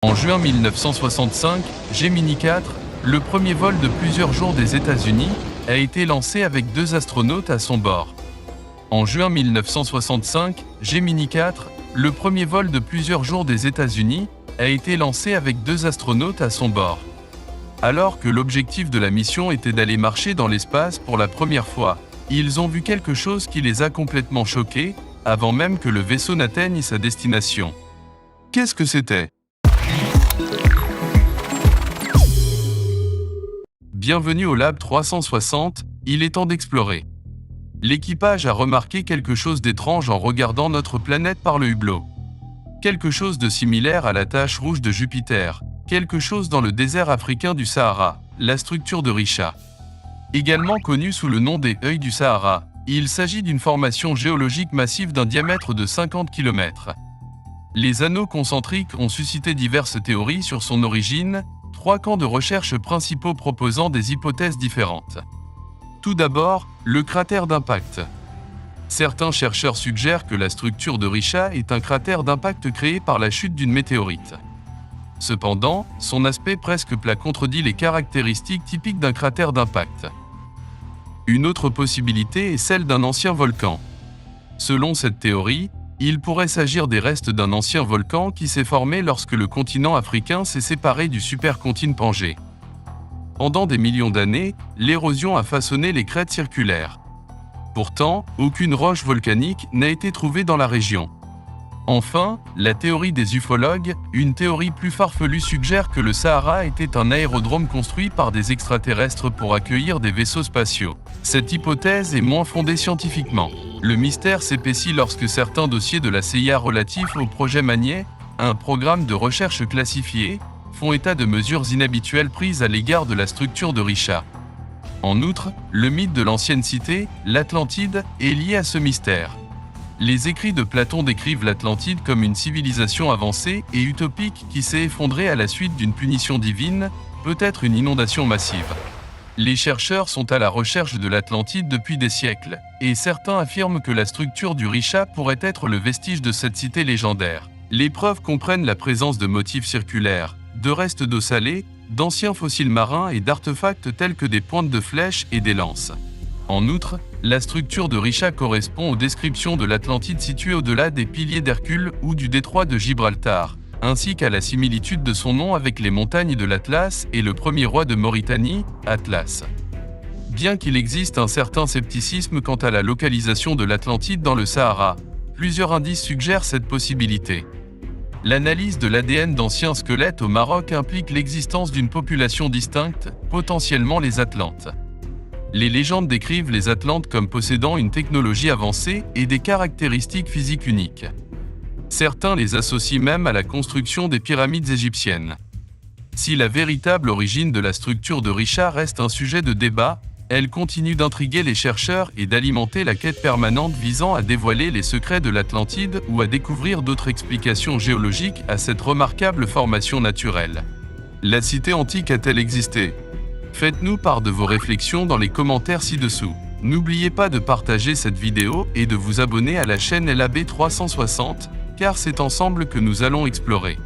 En juin 1965, Gemini 4, le premier vol de plusieurs jours des États-Unis, a été lancé avec 2 astronautes à son bord. En juin 1965, Gemini 4, le premier vol de plusieurs jours des États-Unis, a été lancé avec 2 astronautes à son bord. Alors que l'objectif de la mission était d'aller marcher dans l'espace pour la première fois, ils ont vu quelque chose qui les a complètement choqués, avant même que le vaisseau n'atteigne sa destination. Qu'est-ce que c'était ? Bienvenue au Lab 360, il est temps d'explorer. L'équipage a remarqué quelque chose d'étrange en regardant notre planète par le hublot. Quelque chose de similaire à la tache rouge de Jupiter, quelque chose dans le désert africain du Sahara, la structure de Richat. Également connue sous le nom des œils du Sahara, il s'agit d'une formation géologique massive d'un diamètre de 50 km. Les anneaux concentriques ont suscité diverses théories sur son origine, 3 camps de recherche principaux proposant des hypothèses différentes. Tout d'abord, le cratère d'impact. Certains chercheurs suggèrent que la structure de Richat est un cratère d'impact créé par la chute d'une météorite. Cependant, son aspect presque plat contredit les caractéristiques typiques d'un cratère d'impact. Une autre possibilité est celle d'un ancien volcan. Selon cette théorie, il pourrait s'agir des restes d'un ancien volcan qui s'est formé lorsque le continent africain s'est séparé du supercontinent Pangée. Pendant des millions d'années, l'érosion a façonné les crêtes circulaires. Pourtant, aucune roche volcanique n'a été trouvée dans la région. Enfin, la théorie des ufologues, une théorie plus farfelue suggère que le Sahara était un aérodrome construit par des extraterrestres pour accueillir des vaisseaux spatiaux. Cette hypothèse est moins fondée scientifiquement. Le mystère s'épaissit lorsque certains dossiers de la CIA relatifs au projet Magnet, un programme de recherche classifié, font état de mesures inhabituelles prises à l'égard de la structure de Richat. En outre, le mythe de l'ancienne cité, l'Atlantide, est lié à ce mystère. Les écrits de Platon décrivent l'Atlantide comme une civilisation avancée et utopique qui s'est effondrée à la suite d'une punition divine, peut-être une inondation massive. Les chercheurs sont à la recherche de l'Atlantide depuis des siècles, et certains affirment que la structure du Richat pourrait être le vestige de cette cité légendaire. Les preuves comprennent la présence de motifs circulaires, de restes d'eau salée, d'anciens fossiles marins et d'artefacts tels que des pointes de flèches et des lances. En outre, la structure de Richat correspond aux descriptions de l'Atlantide située au-delà des piliers d'Hercule ou du détroit de Gibraltar, ainsi qu'à la similitude de son nom avec les montagnes de l'Atlas et le premier roi de Mauritanie, Atlas. Bien qu'il existe un certain scepticisme quant à la localisation de l'Atlantide dans le Sahara, plusieurs indices suggèrent cette possibilité. L'analyse de l'ADN d'anciens squelettes au Maroc implique l'existence d'une population distincte, potentiellement les Atlantes. Les légendes décrivent les Atlantes comme possédant une technologie avancée et des caractéristiques physiques uniques. Certains les associent même à la construction des pyramides égyptiennes. Si la véritable origine de la structure de Richat reste un sujet de débat, elle continue d'intriguer les chercheurs et d'alimenter la quête permanente visant à dévoiler les secrets de l'Atlantide ou à découvrir d'autres explications géologiques à cette remarquable formation naturelle. La cité antique a-t-elle existé ? Faites-nous part de vos réflexions dans les commentaires ci-dessous. N'oubliez pas de partager cette vidéo et de vous abonner à la chaîne LAB 360, car c'est ensemble que nous allons explorer.